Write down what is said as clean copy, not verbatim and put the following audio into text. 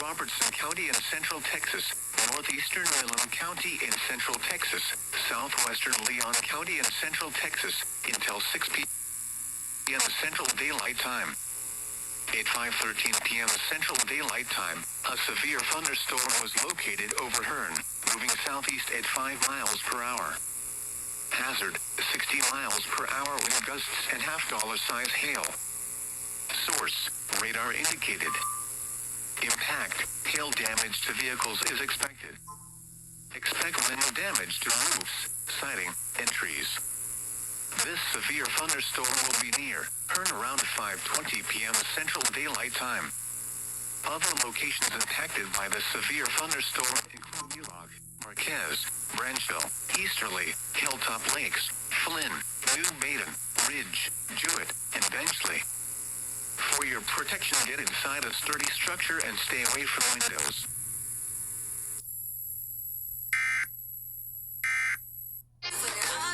Robertson County in central Texas, northeastern Midland County in central Texas, southwestern Leon County in central Texas, until 6 p.m. Central Daylight Time. At 5:13 p.m. Central Daylight Time, a severe thunderstorm was located over Hearne, moving southeast at 5 miles per hour. Hazard, 60 miles per hour wind gusts and $half-size hail. Source, radar indicated. Impact, hail damage to vehicles is expected. Expect wind damage to roofs, siding, and trees. This severe thunderstorm will be near Hearne around 5:20 p.m. Central Daylight Time. Other locations impacted by the severe thunderstorm include Mulock, Marquez, Branchville, Easterly, Hilltop Lakes, Flynn, New Baden, Ridge, Jewett, and Benchley. For your protection, get inside a sturdy structure and stay away from windows.